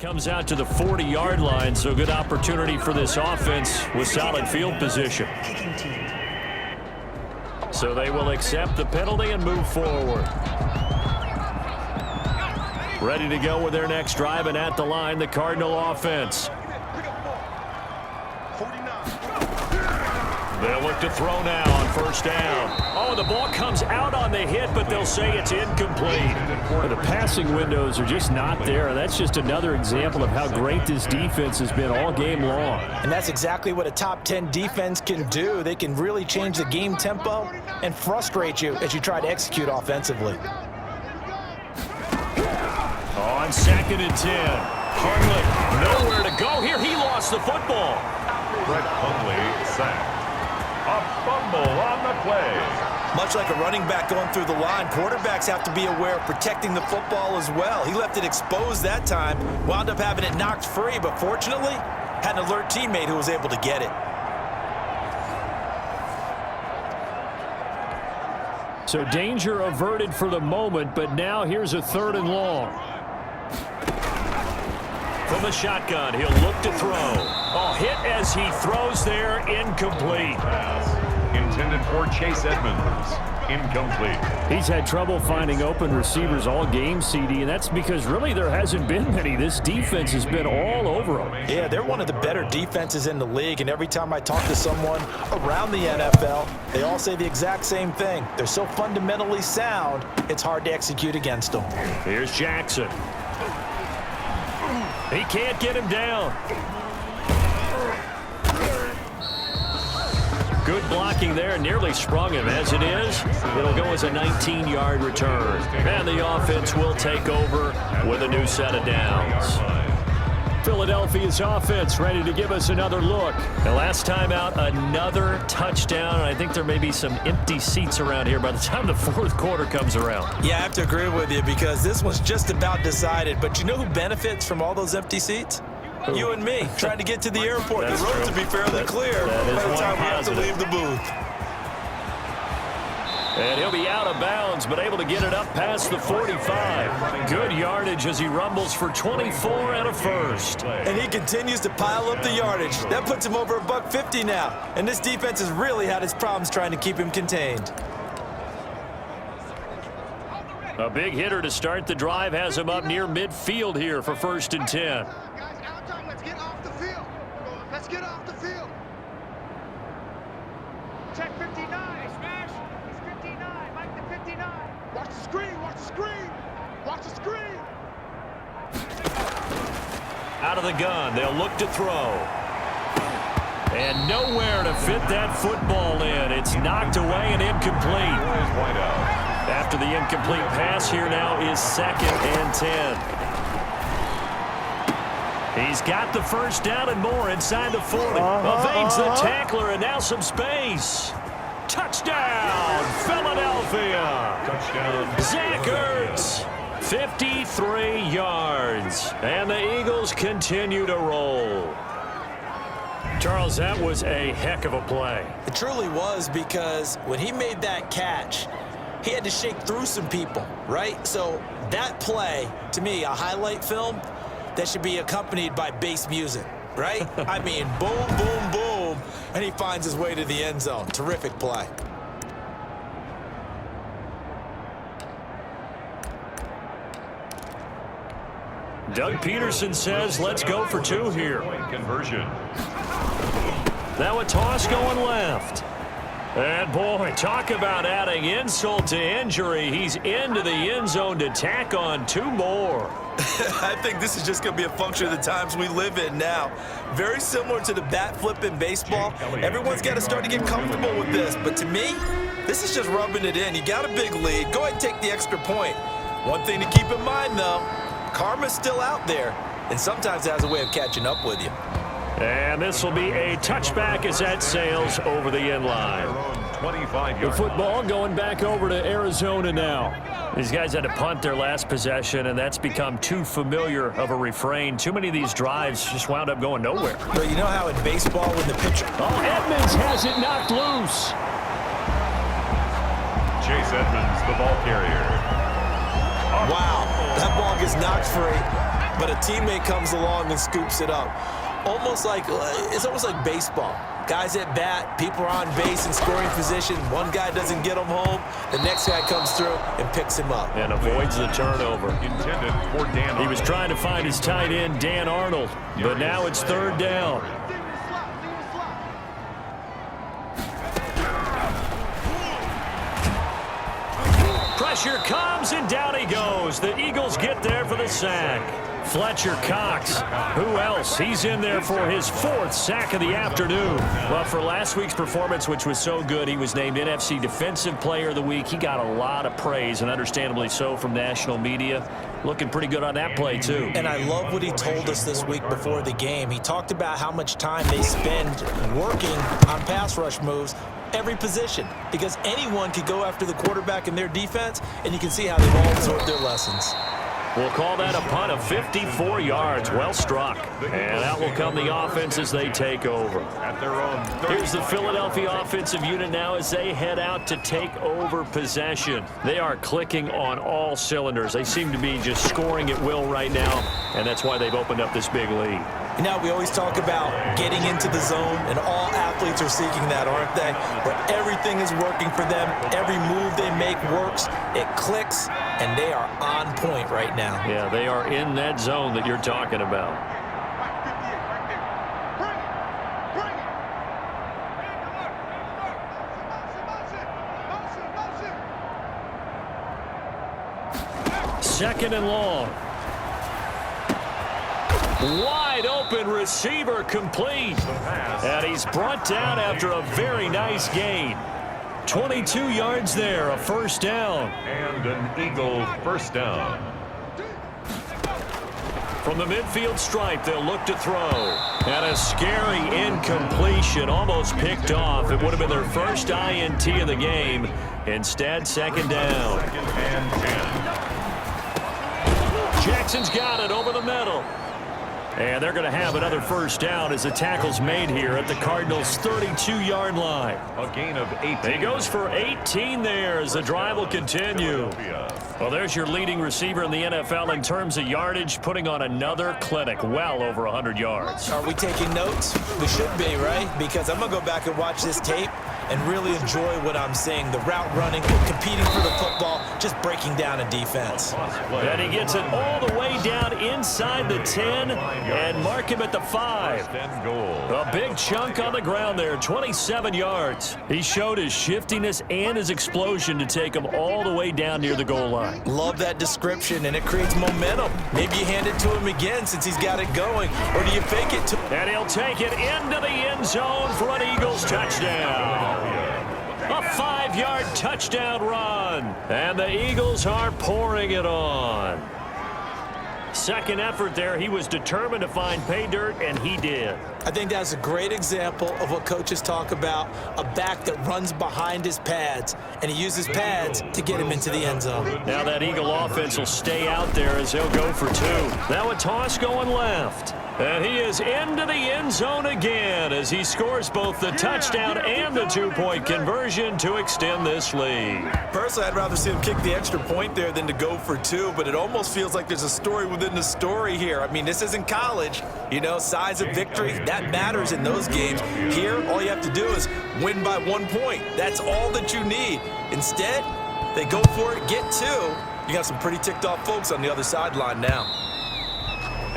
Comes out to the 40-yard line, so good opportunity for this offense with solid field position. So they will accept the penalty and move forward. Ready to go with their next drive, and at the line, the Cardinal offense. They'll look to throw now on first down. Oh, the ball comes out on the hit, but they'll say it's incomplete. Well, the passing windows are just not there, and that's just another example of how great this defense has been all game long. And that's exactly what a top 10 defense can do. They can really change the game tempo and frustrate you as you try to execute offensively. On 2nd and 10. Hundley, nowhere to go here. He lost the football. Brett Hundley sacked. A fumble on the play. Much like a running back going through the line, quarterbacks have to be aware of protecting the football as well. He left it exposed that time, wound up having it knocked free, but fortunately, had an alert teammate who was able to get it. So danger averted for the moment, but now here's a 3rd and long. From the shotgun, he'll look to throw. Oh, hit as he throws there, incomplete. Pass intended for Chase Edmonds. Incomplete. He's had trouble finding open receivers all game, CD, and that's because really there hasn't been many. This defense has been all over them. Yeah, they're one of the better defenses in the league, and every time I talk to someone around the NFL, they all say the exact same thing. They're so fundamentally sound, it's hard to execute against them. Here's Jackson. He can't get him down. Good blocking there, nearly sprung him. As it is, it'll go as a 19-yard return. And the offense will take over with a new set of downs. Philadelphia's offense ready to give us another look. The last time out, another touchdown. I think there may be some empty seats around here by the time the 4th quarter comes around. Yeah, I have to agree with you because this one's just about decided. But you know who benefits from all those empty seats? Who? You and me, trying to get to the airport. The road to be fairly clear by the time we have to leave the booth. And he'll be out of bounds, but able to get it up past the 45. Good yardage as he rumbles for 24 and a first. And he continues to pile up the yardage. That puts him over $150 now. And this defense has really had its problems trying to keep him contained. A big hitter to start the drive has him up near midfield here for 1st and 10. Guys, out time. Let's get off the field. Let's get off the field. Check 59. Smash. He's 59. Mike the 59. Watch the screen. Watch the screen. Watch the screen. Out of the gun. They'll look to throw. And nowhere to fit that football in. It's knocked away and incomplete. After the incomplete pass, here now is 2nd and 10. He's got the first down and more inside the 40. Evades the tackler, and now some space. Touchdown, Philadelphia. Touchdown. Zach Ertz, 53 yards. And the Eagles continue to roll. Charles, that was a heck of a play. It truly was, because when he made that catch, he had to shake through some people, right? So that play, to me, a highlight film that should be accompanied by bass music, right? I mean, boom, boom, boom, and he finds his way to the end zone. Terrific play. Doug Peterson says, let's go for 2 here. Conversion. Now a toss going left. And boy, talk about adding insult to injury. He's into the end zone to tack on 2 more. I think this is just going to be a function of the times we live in now. Very similar to the bat flip in baseball. Everyone's got to start to get comfortable with this. But to me, this is just rubbing it in. You got a big lead. Go ahead and take the extra point. One thing to keep in mind, though, karma's still out there, and sometimes it has a way of catching up with you. And this will be a touchback as that sails over the end line. The football going back over to Arizona now. These guys had to punt their last possession, and that's become too familiar of a refrain. Too many of these drives just wound up going nowhere. But you know how in baseball when the pitcher... Oh, Edmonds has it knocked loose. Chase Edmonds, the ball carrier. Wow, that ball gets knocked free. but a teammate comes along and scoops it up. It's almost like baseball. Guys at bat, people are on base in scoring position. One guy doesn't get him home. The next guy comes through and picks him up. And avoids the turnover. Intended for Dan. He was trying to find his tight end, Dan Arnold, but now it's third down. Pressure comes, and down he goes. The Eagles get there for the sack. Fletcher Cox, who else? He's in there for his 4th sack of the afternoon. Well, for last week's performance, which was so good, he was named NFC Defensive Player of the Week. He got a lot of praise, and understandably so, from national media. Looking pretty good on that play, too. And I love what he told us this week before the game. He talked about how much time they spend working on pass rush moves, every position, because anyone could go after the quarterback in their defense, and you can see how they've all absorbed their lessons. We'll call that a punt of 54 yards. Well struck. And out will come the offense as they take over. At their own 30. Here's the Philadelphia offensive unit now as they head out to take over possession. They are clicking on all cylinders. They seem to be just scoring at will right now, and that's why they've opened up this big lead. You know, we always talk about getting into the zone, and all athletes are seeking that, aren't they? Where everything is working for them. Every move they make works. It clicks, and they are on point right now. Yeah, they are in that zone that you're talking about. Second and long. Wide open receiver complete. And he's brought down after a very nice gain. 22 yards there, a first down. And an Eagle first down. From the midfield stripe, they'll look to throw. And a scary incompletion, almost picked off. It would have been their first INT of the game. Instead, second down. Second and 10. Jackson's got it over the middle. And they're going to have another first down as the tackle's made here at the Cardinals' 32-yard line. A gain of 18. He goes for 18 there as the drive will continue. Well, there's your leading receiver in the NFL in terms of yardage, putting on another clinic, well over 100 yards. Are we taking notes? We should be, right? Because I'm going to go back and watch this tape and really enjoy what I'm seeing. The route running, competing for the football, just breaking down a defense. And he gets it all the way down inside the 10 and mark him at the 5. A big chunk on the ground there, 27 yards. He showed his shiftiness and his explosion to take him all the way down near the goal line. Love that description, and it creates momentum. Maybe you hand it to him again since he's got it going, or do you fake it to him? And he'll take it into the end zone for an Eagles touchdown. A 5-yard touchdown run. And the Eagles are pouring it on. Second effort there. He was determined to find pay dirt, and he did. I think that's a great example of what coaches talk about, a back that runs behind his pads, and he uses pads to get him into the end zone. Now that Eagle offense will stay out there as he'll go for 2. Now a toss going left. And he is into the end zone again as he scores both the touchdown and the 2-point conversion to extend this lead. Personally, I'd rather see him kick the extra point there than to go for 2, but it almost feels like there's a story within the story here. I mean, this isn't college. You know, size of victory, that matters in those games. Here, all you have to do is win by 1 point. That's all that you need. Instead, they go for it, get 2. You got some pretty ticked off folks on the other sideline now.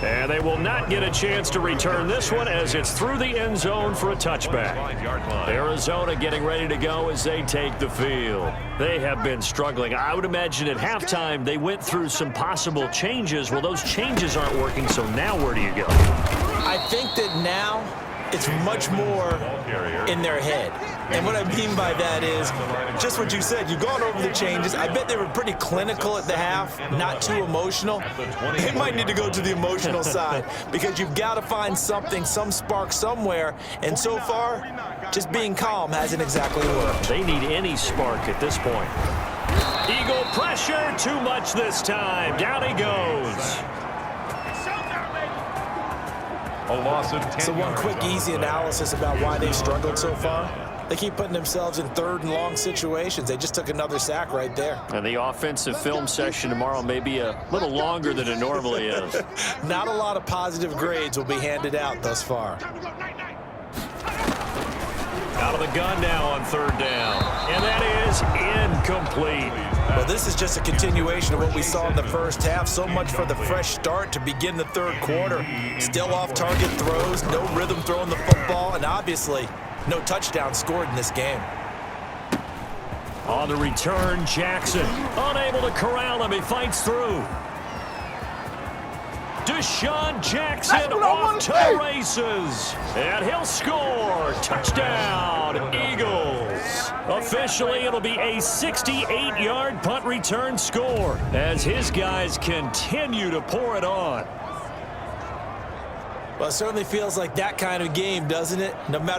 And they will not get a chance to return this one as it's through the end zone for a touchback. Arizona getting ready to go as they take the field. They have been struggling. I would imagine at halftime they went through some possible changes. Well, those changes aren't working, so now where do you go? I think that now it's much more in their head. And what I mean by that is just what you said. You've gone over the changes. I bet they were pretty clinical at the half, not too emotional. They might need to go to the emotional side because you've got to find something, some spark somewhere. And so far, just being calm hasn't exactly worked. They need any spark at this point. Eagle pressure, too much this time. Down he goes. A loss of 10 So one quick, easy analysis about why they've struggled so far. They keep putting themselves in third and long situations. They just took another sack right there. And the offensive film session tomorrow may be a little longer than it normally is. Not a lot of positive grades will be handed out thus far. Out of the gun now on third down. And that is incomplete. Well, this is just a continuation of what we saw in the first half. So much for the fresh start to begin the third quarter. Still off-target throws, no rhythm throwing the football, and obviously no touchdown scored in this game. On the return, Jackson unable to corral him. He fights through. Deshaun Jackson off to races. And he'll score. Touchdown, Eagles. Officially, it'll be a 68-yard punt return score as his guys continue to pour it on. Well, it certainly feels like that kind of game, doesn't it? No matter